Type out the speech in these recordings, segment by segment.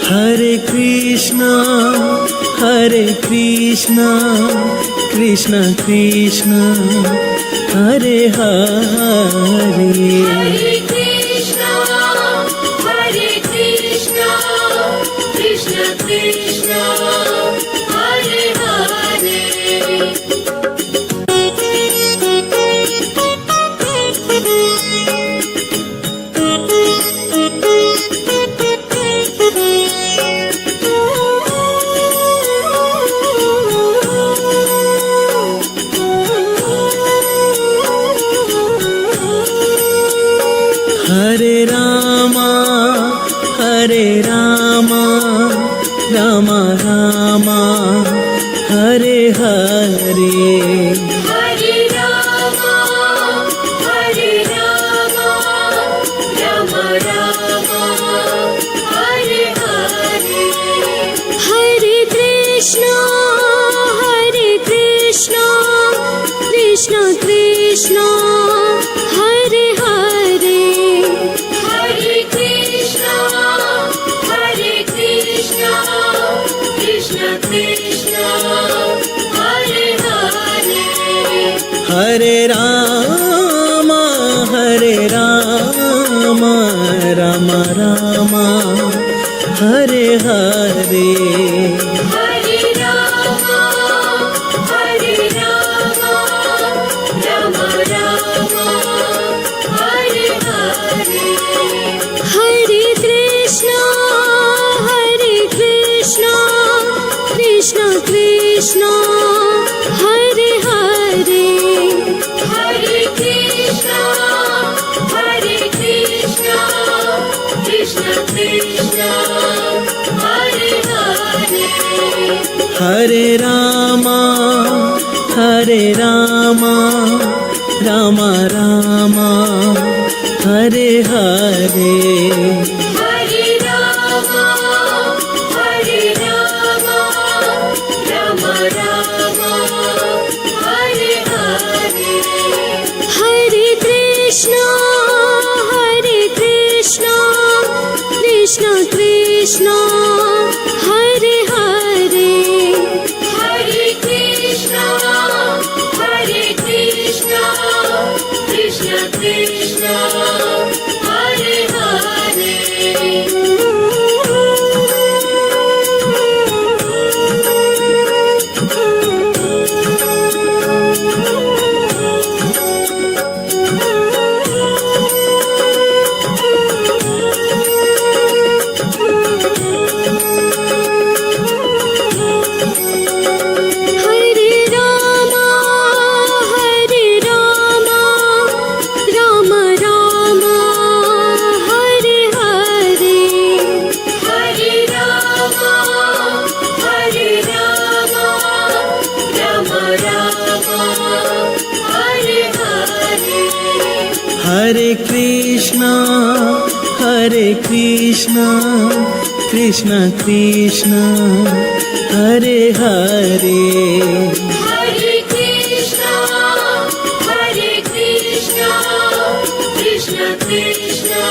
Hare Krishna, Hare Krishna, Krishna Krishna, Hare Hare. Hare Krishna, Hare Krishna, Krishna Krishna, Hare Hare. Hare Rama, Hare Rama, Rama Rama, Hare Hare. Hare Rama, Hare Rama, Rama Rama, Hare Hare. Hare Krishna, Hare Krishna, Krishna Krishna, Hare Hare. Hare Krishna, Hare Krishna, Krishna Krishna, Hare Hare. Hare Rama, Hare Rama, Rama Rama, Hare Hare. Hare Rama, Hare Rama, Rama Rama, Hare Hare. Hare Krishna, Hare Krishna, Krishna Krishna, Hare Hare. Hare Krishna, Hare Krishna, Krishna Krishna, Hare Hare. Hare Rama, Hare Rama, Rama Rama, Hare Hare. Hare Rama, Hare Rama, Rama Rama, Hare Hare. Hare Krishna, Hare Krishna, Krishna Krishna, Hare Hare. Hare Krishna, Hare Krishna, Krishna Krishna, Hare Hare. Hare Rama, Hare Rama, Rama Rama, Hare Hare. Hare Rama, Hare Rama, Rama Rama, Hare Hare. Hare Krishna, Hare Krishna, Krishna Krishna, Hare Hare. Hare Krishna, Hare Krishna, Krishna Krishna,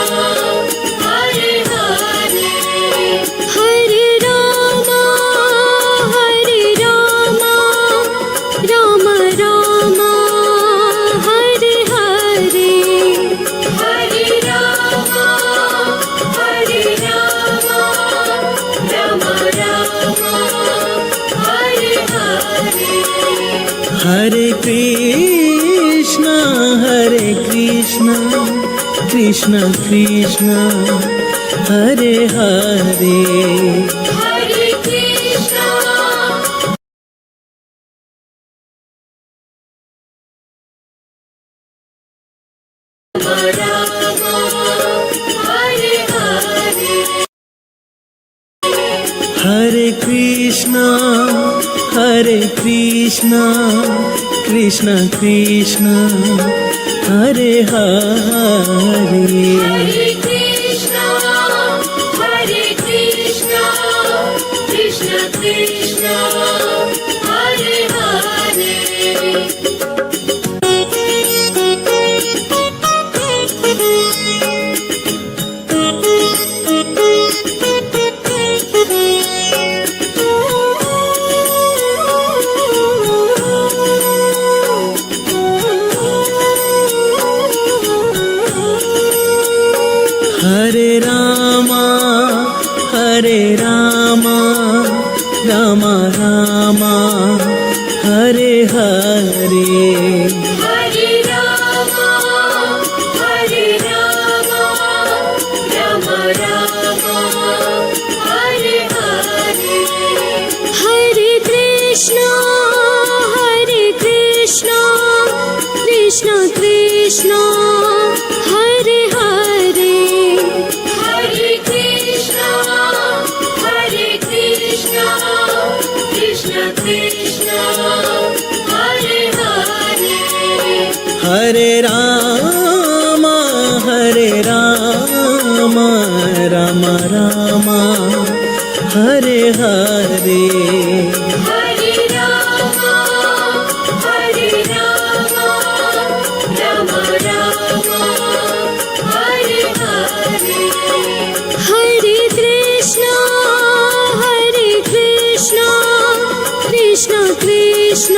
Hare Hare. Hare Rama, Hare Rama, Rama Rama, Hare Hare. Hare Rama, Hare Rama, Rama Rama, Hare Hare. Hare Krishna, Hare Krishna, Krishna Krishna, Hare Hare. Hare Krishna, Rama Rama, Hare Hare. Hare Krishna, Hare Krishna, Krishna Krishna, Hare Hare. Hare Krishna, Hare Krishna, Krishna Krishna, Hare Hare. Hare Rama Rama Rama Hare Hare Hare Rama Ram Ram Hare Hare Hare Krishna Krishna Krishna Hare Hare Hare Krishna Krishna Krishna Hare Hare Hare Rama Ram Ram Hare Hare Hare Rama Ram Ram Hare Hare Hare Krishna Krishna Krishna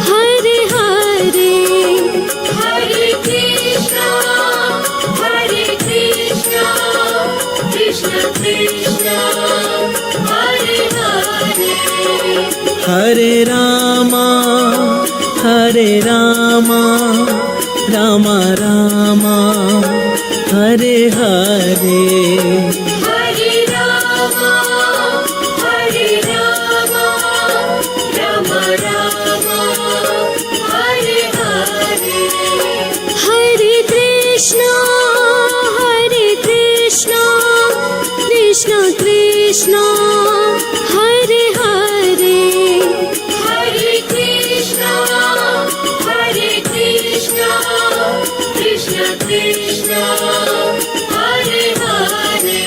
Hare Hare Hare Krishna Krishna Krishna Hare Hare Hare Rama Ram Ram Hare Hare Hare Rama Ram Ram Hare Hare Hare Krishna Krishna Krishna Hare Hare Hare Krishna Krishna Krishna Hare Hare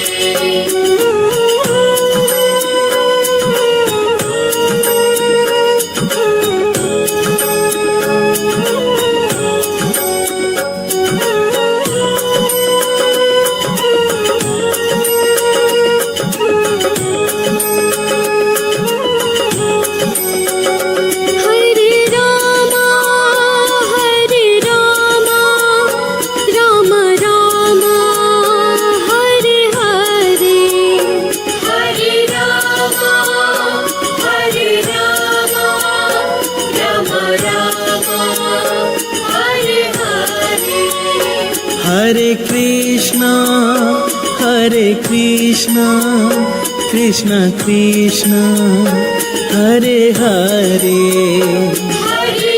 Hare Rama Ram Ram Hare Hare Hare Rama Ram Ram Hare Hare Hare Krishna Krishna Krishna Hare Hare Hare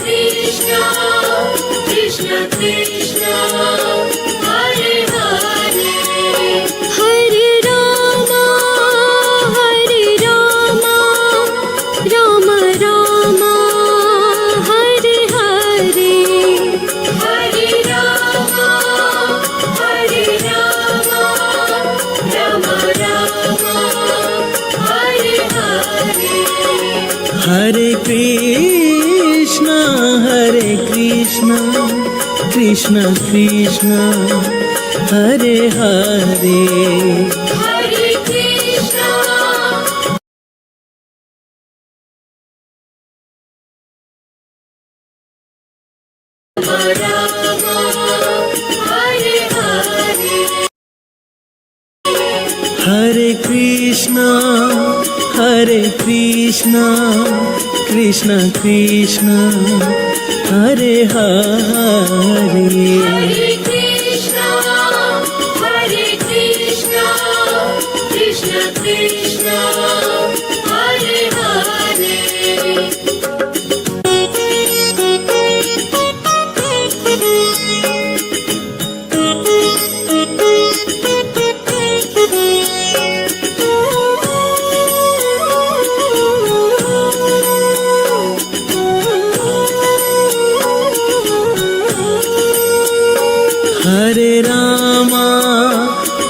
Krishna Krishna Krishna Hare Hare Hare Rama Ram Ram Hare Hare Hare Rama Ram Ram Hare Hare Hare Krishna Krishna Krishna Hare Hare Hare Krishna Ram Hare Hare Hare Krishna Krishna Krishna Hare Hare Hare Krishna Krishna Krishna Hare Hare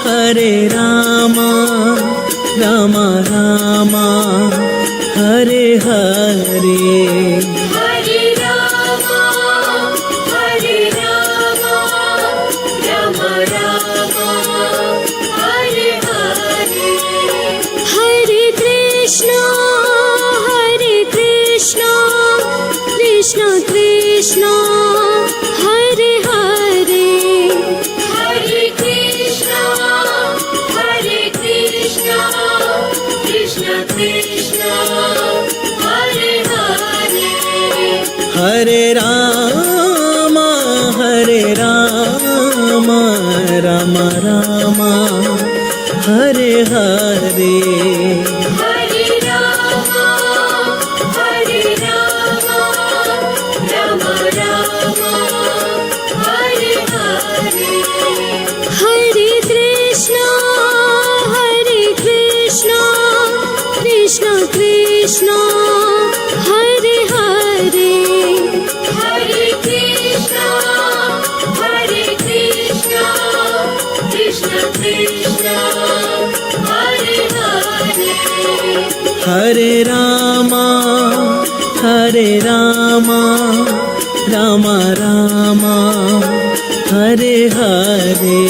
Hare Rama Ram Ram Hare Hare Hare Rama Ram Ram Hare Hare Hare Krishna Krishna Krishna Hare Hare Hare Krishna Hare Ram Ram Ram Hare Hare Hare Rama, Hare Rama, Rama Rama, Hare Hare. Hare Krishna, Krishna Krishna, Hare Hare. Hare Krishna, Krishna Krishna, Hare Hare. Hare Ram Ram Ram Hare Hare